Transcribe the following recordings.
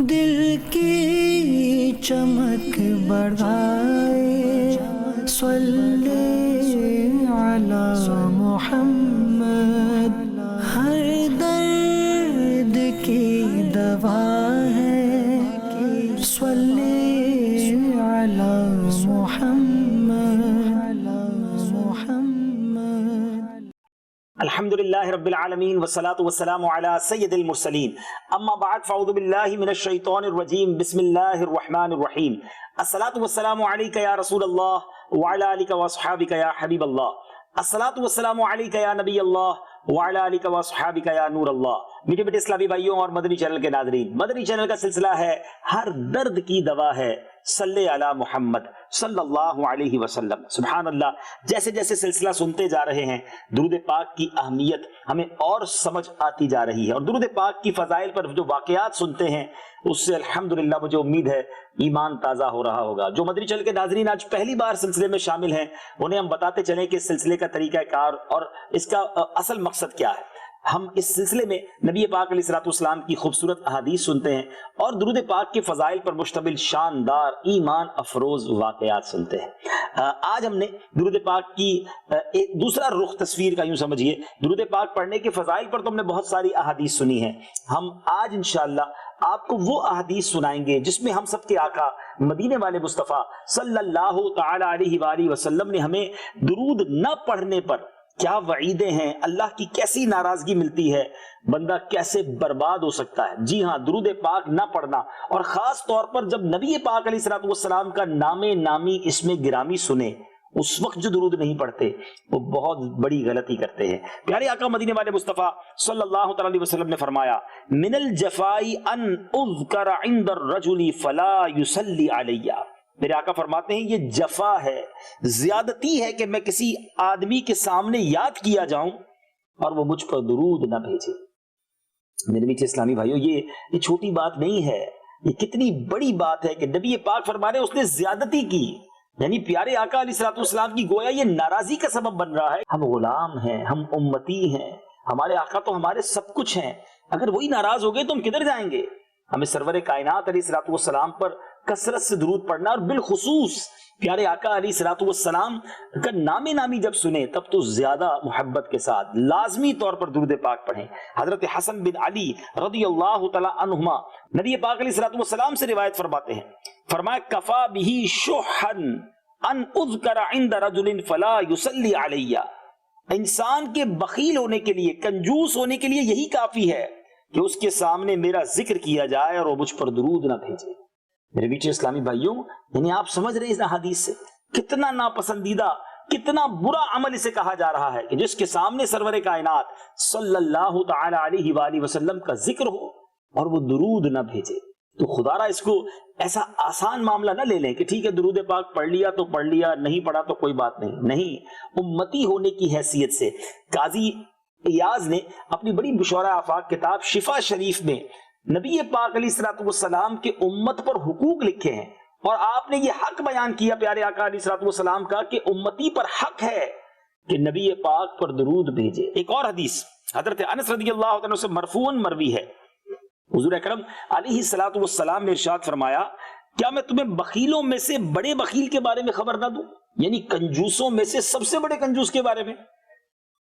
دل کی چمک بڑھائے صلی علی محمد، ہر درد کی دوا ہے صلی علی محمد۔ الحمدللہ رب العالمین والصلاة والسلام علی سید المرسلین، اما بعد فاعوذ باللہ من الشیطان الرجیم، بسم اللہ الرحمن الرحیم۔ الصلاة والسلام علیکہ یا رسول اللہ وعلی آلکہ واصحابکہ یا حبیب اللہ، الصلاة والسلام علیکہ یا نبی اللہ وعلی آلکہ واصحابکہ یا نور اللہ۔ میٹھے بیٹے اسلامی بھائیوں اور مدنی چینل کے ناظرین، مدنی چینل کا سلسلہ ہے ہر درد کی دوا ہے صلی علی محمد صلی اللہ علیہ وسلم۔ سبحان اللہ، جیسے جیسے سلسلہ سنتے جا رہے ہیں درود پاک کی اہمیت ہمیں اور سمجھ آتی جا رہی ہے، اور درود پاک کی فضائل پر جو واقعات سنتے ہیں اس سے الحمدللہ مجھے امید ہے ایمان تازہ ہو رہا ہوگا۔ جو مدنی چینل کے ناظرین آج پہلی بار سلسلے میں شامل ہیں انہیں ہم بتاتے چلیں کہ اس سلسلے کا طریقہ کار اور اس کا اصل مقصد کیا ہے۔ ہم اس سلسلے میں نبی پاک علیہ السلام کی خوبصورت احادیث سنتے ہیں اور درود پاک کے فضائل پر مشتمل شاندار ایمان افروز واقعات سنتے ہیں۔ آج ہم نے درود پاک کی ایک دوسرا رخ تصویر کا یوں سمجھیے، درود پاک پڑھنے کے فضائل پر تو ہم نے بہت ساری احادیث سنی ہیں، ہم آج انشاءاللہ آپ کو وہ احادیث سنائیں گے جس میں ہم سب کے آقا مدینے والے مصطفیٰ صلی اللہ تعالی علیہ وآلہ وسلم نے ہمیں درود نہ پڑھنے پر کیا وعیدیں ہیں، اللہ کی کیسی ناراضگی ملتی ہے، بندہ کیسے برباد ہو سکتا ہے۔ جی ہاں، درود پاک نہ پڑھنا، اور خاص طور پر جب نبی پاک علیہ السلام کا نام نامی اسم گرامی سنے اس وقت جو درود نہیں پڑھتے وہ بہت بڑی غلطی کرتے ہیں۔ پیارے آقا مدینے والے مصطفیٰ صلی اللہ تعالی علیہ وسلم نے فرمایا، من الجفاء ان اذکر عند الرجل فلا یصلی علیہ۔ میرے آقا فرماتے ہیں یہ جفا ہے، زیادتی ہے کہ میں کسی آدمی کے سامنے یاد کیا جاؤں اور وہ مجھ پر درود نہ بھیجے۔ میرے میٹھے اسلامی بھائیوں، یہ چھوٹی بات نہیں ہے، یہ کتنی بڑی بات ہے کہ نبی پاک فرما رہے ہیں اس نے زیادتی کی، یعنی پیارے آقا علیہ السلام کی گویا یہ ناراضی کا سبب بن رہا ہے۔ ہم غلام ہیں، ہم امتی ہیں، ہمارے آقا تو ہمارے سب کچھ ہیں، اگر وہی ناراض ہو گئے تو ہم کدھر جائیں گے؟ ہمیں سرور کائنات علیہ السلام پر کثرت سے درود پڑھنا، اور بالخصوص پیارے آقا علیہ السلام کا نام نامی جب سنیں تب تو زیادہ محبت کے ساتھ لازمی طور پر درود پاک پڑھیں۔ حضرت حسن بن علی رضی اللہ تعالی عنہما نبی پاک علیہ السلام سے روایت فرماتے ہیں، فرمایا کفا بہ شحن ان اذکر عند رجل فلا یصلی علیہ۔ انسان کے بخیل ہونے کے لیے، کنجوس ہونے کے لیے یہی کافی ہے کہ اس کے سامنے میرا ذکر کیا جائے اور وہ مجھ پر درود نہ بھیجے۔ میرے بیٹے اسلامی بھائیوں، یعنی آپ سمجھ رہے ہیں اس حدیث سے کتنا ناپسندیدہ، کتنا برا عمل اسے کہا جا رہا ہے کہ جس کے سامنے سرور کائنات صلی اللہ تعالی علیہ وآلہ وسلم کا ذکر ہو اور وہ درود نہ بھیجے۔ تو خدا را اس کو ایسا آسان معاملہ نہ لے لیں کہ ٹھیک ہے درود پاک پڑھ لیا تو پڑھ لیا، نہیں پڑھا تو کوئی بات نہیں۔ امتی ہونے کی حیثیت سے قاضی ایاز نے اپنی بڑی بشورہ آفاق کتاب شفا شریف میں نبی پاک علیہ السلام کے امت پر حقوق لکھے ہیں، اور آپ نے یہ حق بیان کیا پیارے آقا علیہ السلام کا کہ امتی پر حق ہے کہ نبی پاک پر درود بھیجے۔ ایک اور حدیث حضرت انس رضی اللہ عنہ سے مرفوعاً مروی ہے، حضور اکرم علیہ السلام نے ارشاد فرمایا، کیا میں تمہیں بخیلوں میں سے بڑے بخیل کے بارے میں خبر نہ دوں، یعنی کنجوسوں میں سے سب سے بڑے کنجوس کے بارے میں؟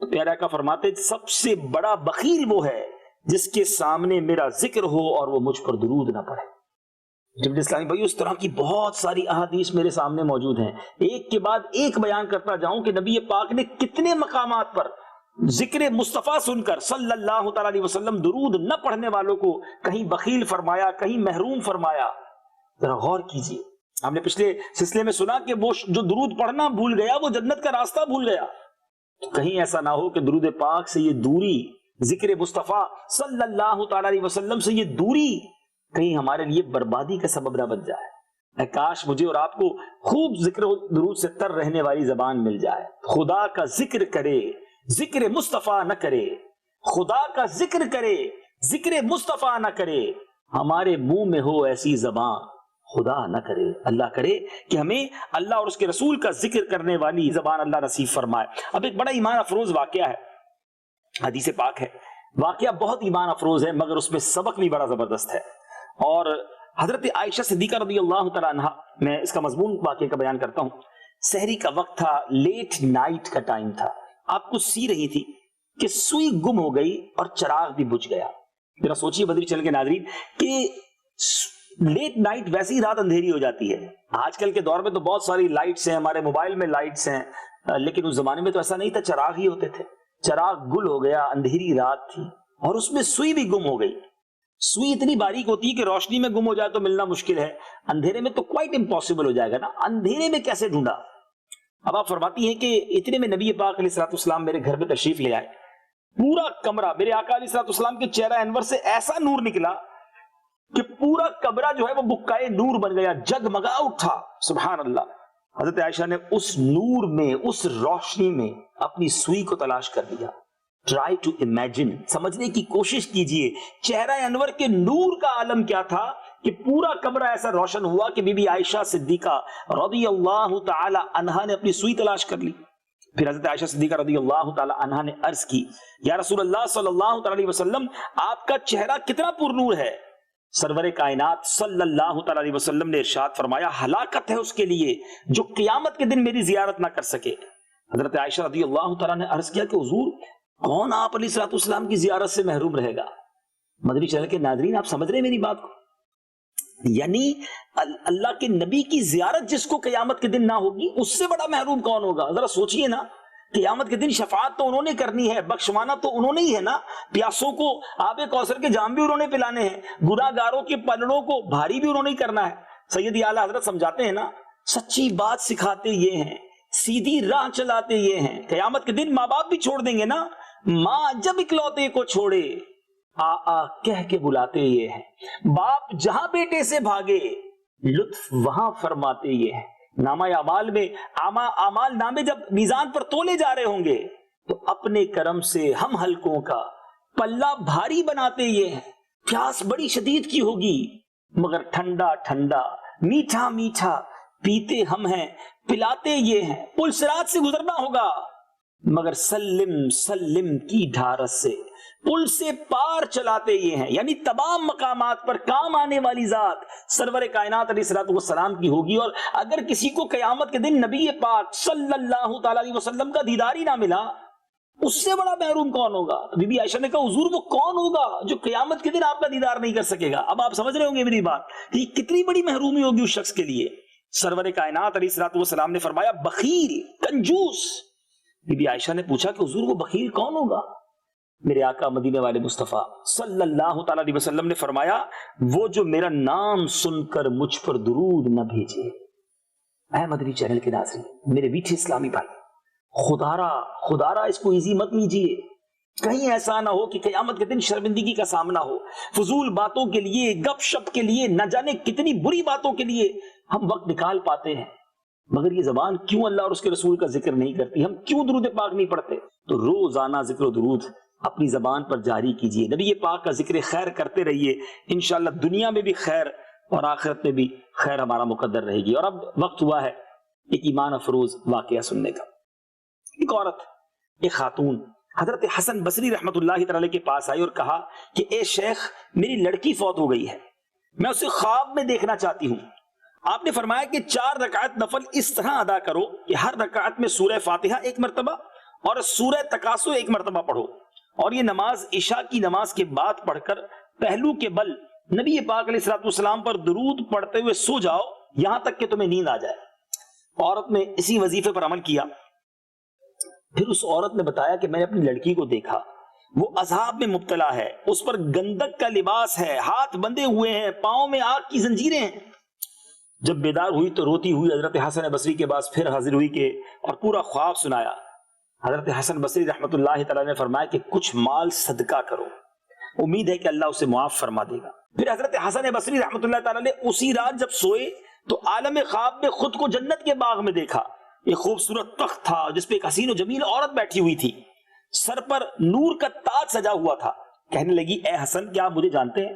تو پیارا کا فرماتے سب سے بڑا بخیل وہ ہے جس کے سامنے میرا ذکر ہو اور وہ مجھ پر درود نہ پڑھے۔ جب اسلامی بھائی اس طرح کی بہت ساری احادیث میرے سامنے موجود ہیں، ایک کے بعد ایک بیان کرتا جاؤں کہ نبی پاک نے کتنے مقامات پر ذکر مصطفیٰ سن کر صلی اللہ تعالی علیہ وسلم درود نہ پڑھنے والوں کو کہیں بخیل فرمایا، کہیں محروم فرمایا۔ ذرا غور کیجیے، ہم نے پچھلے سلسلے میں سنا کہ وہ جو درود پڑھنا بھول گیا وہ جنت کا راستہ بھول گیا۔ تو کہیں ایسا نہ ہو کہ درود پاک سے یہ دوری، ذکر مصطفیٰ صلی اللہ تعالی علیہ وسلم سے یہ دوری کہیں ہمارے لیے بربادی کا سبب نہ بن جائے۔ کاش مجھے اور آپ کو خوب ذکر و درود سے تر رہنے والی زبان مل جائے، خدا کا ذکر کرے ذکر مصطفیٰ نہ کرے، خدا کا ذکر کرے ذکر مصطفیٰ نہ کرے، ہمارے منہ میں ہو ایسی زبان خدا نہ کرے۔ اللہ کرے کہ ہمیں اللہ اور اس کے رسول کا ذکر کرنے والی زبان اللہ نصیب فرمائے۔ اب ایک بڑا ایمان افروز واقعہ ہے، حدیث پاک ہے، واقعہ بہت ایمان افروز ہے، مگر اس میں سبق بھی بڑا زبردست ہے۔ اور حضرت عائشہ صدیقہ رضی اللہ تعالیٰ عنہ، میں اس کا مضمون واقعے کا بیان کرتا ہوں. سحری کا وقت تھا، لیٹ نائٹ کا ٹائم تھا. آپ کچھ سی رہی تھی کہ سوئی گم ہو گئی اور چراغ بھی بجھ گیا. ذرا سوچئے مدنی چینل کے ناظرین کہ لیٹ نائٹ ویسے ہی رات اندھیری ہو جاتی ہے. آج کل کے دور میں تو بہت ساری لائٹس ہیں، ہمارے موبائل میں لائٹس ہیں، لیکن اس زمانے میں تو ایسا نہیں تھا، چراغ ہی ہوتے تھے. چراغ گل ہو گیا، اندھیری رات تھی اور اس میں سوئی بھی گم ہو گئی. سوئی اتنی باریک ہوتی ہے کہ روشنی میں گم ہو جائے تو ملنا مشکل ہے، اندھیرے میں تو کوائٹ امپاسبل ہو جائے گا نا. اندھیرے میں کیسے ڈھونڈا؟ اب آپ فرماتی ہیں کہ اتنے میں نبی پاک علیہ الصلوۃ والسلام میرے گھر پہ تشریف لے آئے. پورا کمرہ، میرے آقا علیہ الصلوۃ والسلام کے چہرہ انور سے ایسا نور نکلا کہ پورا کمرہ جو ہے وہ بکائے نور بن گیا، جگمگا اٹھا. سبحان اللہ. حضرت عائشہ نے اس نور میں، اس روشنی میں اپنی سوئی کو تلاش کر دیا. ٹرائی ٹو امیجن، سمجھنے کی کوشش کیجئے چہرہ انور کے نور کا عالم کیا تھا کہ پورا کمرہ ایسا روشن ہوا کہ بی بی عائشہ صدیقہ رضی اللہ تعالی عنہا نے اپنی سوئی تلاش کر لی. پھر حضرت عائشہ صدیقہ رضی اللہ تعالی عنہا نے عرض کی، یا رسول اللہ صلی اللہ تعالی علیہ وسلم، آپ کا چہرہ کتنا پر نور ہے. سرور کائنات صلی اللہ تعالی علیہ وسلم نے ارشاد فرمایا، ہلاکت ہے اس کے لیے جو قیامت کے دن میری زیارت نہ کر سکے. حضرت عائشہ رضی اللہ تعالی نے عرض کیا کہ حضور، کون آپ علیہ الصلوۃ والسلام کی زیارت سے محروم رہے گا؟ مدنی چینل کے ناظرین آپ سمجھ رہے ہیں میری بات کو؟ یعنی اللہ کے نبی کی زیارت جس کو قیامت کے دن نہ ہوگی، اس سے بڑا محروم کون ہوگا؟ ذرا سوچئے نا. قیامت کے دن شفاعت تو انہوں نے کرنی ہے، بخشوانا تو انہوں نے ہی ہے نا. پیاسوں کو آب کوثر کے جام بھی انہوں نے پلانے ہیں، گناہ گاروں کے پلڑوں کو بھاری بھی انہوں نے ہی کرنا ہے. سیدی اعلیٰ حضرت سمجھاتے ہیں نا، سچی بات سکھاتے یہ ہیں، سیدھی راہ چلاتے یہ ہیں. قیامت کے دن ماں باپ بھی چھوڑ دیں گے نا، ماں جب اکلوتے کو چھوڑے آ کہہ کے بلاتے یہ ہیں. باپ جہاں بیٹے سے بھاگے لطف وہاں فرماتے یہ ہیں. نامہ اعمال میں اعمال نامے جب میزان پر تولے جا رہے ہوں گے تو اپنے کرم سے ہم حلقوں کا پلہ بھاری بناتے یہ ہیں. پیاس بڑی شدید کی ہوگی مگر ٹھنڈا ٹھنڈا میٹھا میٹھا پیتے ہم ہیں، پلاتے یہ ہیں. پل صراط سے گزرنا ہوگا مگر سلم سلم کی ڈھارس سے پل سے پار چلاتے یہ ہیں. یعنی تمام مقامات پر کام آنے والی ذات سرور کائنات علیہ الصلوۃ والسلام کی ہوگی. اور اگر کسی کو قیامت کے دن نبی پاک صلی اللہ تعالی علیہ وسلم کا دیدار ہی نہ ملا، اس سے بڑا محروم کون ہوگا؟ بی بی عائشہ نے کہا، حضور وہ کون ہوگا جو قیامت کے دن آپ کا دیدار نہیں کر سکے گا؟ اب آپ سمجھ رہے ہوں گے میری بات کہ کتنی بڑی محرومی ہوگی اس شخص کے لیے. سرور کائنات علیہ الصلوۃ والسلام نے فرمایا، بخیل، کنجوس. بی بی عائشہ نے پوچھا کہ حضور وہ بخیل کون ہوگا؟ میرے آقا مدینے والے مصطفیٰ صلی اللہ تعالی علیہ وسلم نے فرمایا، وہ جو میرا نام سن کر مجھ پر درود نہ بھیجے. اے مدنی چینل کے ناظرین، میرے میٹھے اسلامی بھائی، خدارا اس کو ایزی مت لیجئے. کہیں ایسا نہ ہو کہ قیامت کے دن شرمندگی کا سامنا ہو. فضول باتوں کے لیے، گپ شپ کے لیے، نہ جانے کتنی بری باتوں کے لیے ہم وقت نکال پاتے ہیں، مگر یہ زبان کیوں اللہ اور اس کے رسول کا ذکر نہیں کرتی؟ ہم کیوں درود پاک نہیں پڑھتے؟ تو روزانہ ذکر و درود اپنی زبان پر جاری کیجئے. نبی پاک کا ذکر خیر کرتے رہیے، انشاءاللہ دنیا میں بھی خیر اور آخرت میں بھی خیر ہمارا مقدر رہے گی. اور اب وقت ہوا ہے ایک ایمان افروز واقعہ سننے کا. ایک عورت، ایک خاتون حضرت حسن بصری رحمت اللہ تعالی کے پاس آئی اور کہا کہ اے شیخ، میری لڑکی فوت ہو گئی ہے، میں اسے خواب میں دیکھنا چاہتی ہوں. آپ نے فرمایا کہ 4 رکعت نفل اس طرح ادا کرو کہ ہر رکعت میں سورہ فاتحہ 1 مرتبہ اور سورہ تکاثر 1 مرتبہ پڑھو، اور یہ نماز عشاء کی نماز کے بعد پڑھ کر پہلو کے بل نبی پاک علیہ الصلوۃ والسلام پر درود پڑھتے ہوئے سو جاؤ یہاں تک کہ تمہیں نیند آ جائے. عورت نے اسی وظیفے پر عمل کیا. پھر اس عورت نے بتایا کہ میں نے اپنی لڑکی کو دیکھا، وہ عذاب میں مبتلا ہے، اس پر گندک کا لباس ہے، ہاتھ بندھے ہوئے ہیں، پاؤں میں آگ کی زنجیریں ہیں. جب بیدار ہوئی تو روتی ہوئی حضرت حسن بصری کے پاس پھر حاضر ہوئی کہ اور پورا خواب سنایا. حضرت حسن بصری رحمت اللہ تعالی نے فرمایا کہ کچھ مال صدقہ کرو، امید ہے کہ اللہ اسے معاف فرما دے گا. پھر حضرت حسن بصری رحمت اللہ تعالی نے اسی رات جب سوئے تو عالم خواب میں خود کو جنت کے باغ میں دیکھا. ایک خوبصورت تخت تھا جس پہ ایک حسین و جمیل عورت بیٹھی ہوئی تھی، سر پر نور کا تاج سجا ہوا تھا. کہنے لگی، اے حسن، کیا آپ مجھے جانتے ہیں؟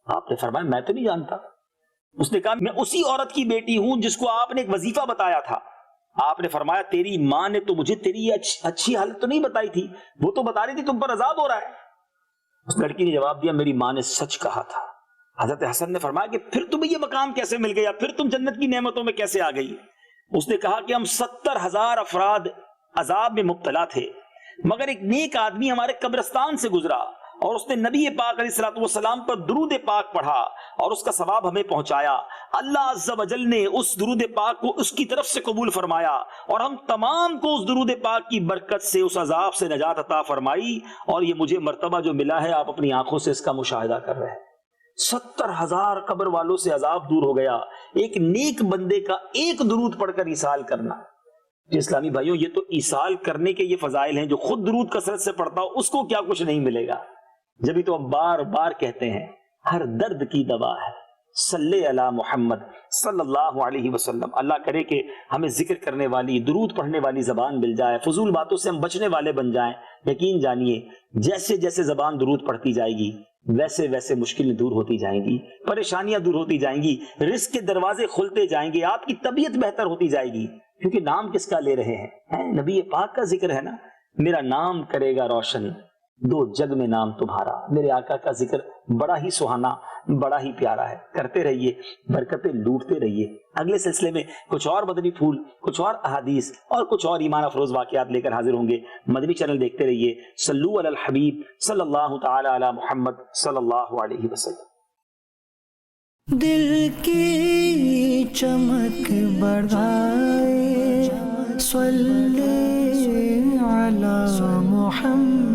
آپ نے فرمایا، میں تو نہیں جانتا. اس نے کہا، میں اسی عورت کی بیٹی ہوں جس کو آپ نے ایک وظیفہ بتایا تھا. آپ نے فرمایا، تیری ماں نے تو مجھے تیری اچھی حالت تو نہیں بتائی تھی، وہ تو بتا رہی تھی تم پر عذاب ہو رہا ہے. اس لڑکی نے جواب دیا، میری ماں نے سچ کہا تھا. حضرت حسن نے فرمایا کہ پھر تمہیں یہ مقام کیسے مل گیا، پھر تم جنت کی نعمتوں میں کیسے آ گئی؟ اس نے کہا کہ ہم 70,000 افراد عذاب میں مبتلا تھے، مگر ایک نیک آدمی ہمارے قبرستان سے گزرا اور اس نے نبی پاک علیہ الصلوۃ والسلام پر درود پاک پڑھا اور اس کا ثواب ہمیں پہنچایا۔ اللہ عز و جل نے اس درود پاک کو اس کی طرف سے قبول فرمایا اور ہم تمام کو اس درود پاک کی برکت سے اس عذاب سے نجات عطا فرمائی، اور یہ مجھے مرتبہ جو ملا ہے آپ اپنی آنکھوں سے اس کا مشاہدہ کر رہے ہیں۔ 70,000 قبر والوں سے عذاب دور ہو گیا، ایک نیک بندے کا ایک درود پڑھ کر ایصال کرنا۔ اسلامی بھائیوں، یہ تو ایصال کرنے کے یہ فضائل ہیں، جو خود درود کثرت سے پڑھتا ہو اس کو کیا کچھ نہیں ملے گا؟ جبھی تو اب بار بار کہتے ہیں ہر درد کی دوا ہے صلی علی محمد صلی اللہ علیہ وسلم۔ اللہ کرے کہ ہمیں ذکر کرنے والی، درود پڑھنے والی زبان مل جائے، فضول باتوں سے ہم بچنے والے بن جائیں۔ یقین جانیے جیسے جیسے زبان درود پڑھتی جائے گی ویسے ویسے مشکلیں دور ہوتی جائیں گی، پریشانیاں دور ہوتی جائیں گی، رزق کے دروازے کھلتے جائیں گے، آپ کی طبیعت بہتر ہوتی جائے گی، کیونکہ نام کس کا لے رہے ہیں؟ نبی پاک کا ذکر ہے نا، میرا نام کرے گا روشن دو جگ میں نام تمہارا۔ میرے آقا کا ذکر بڑا ہی سہانا، بڑا ہی پیارا ہے، کرتے رہیے، برکتیں لوٹتے رہیے۔ اگلے سلسلے میں کچھ اور مدنی پھول، کچھ اور احادیث اور کچھ اور ایمان افروز واقعات لے کر حاضر ہوں گے۔ مدنی چینل دیکھتے رہیے۔ صلو علی الحبیب صلی اللہ تعالی علی محمد صلی اللہ علیہ وسلم۔ دل کی چمک بڑھائے صلی علی محمد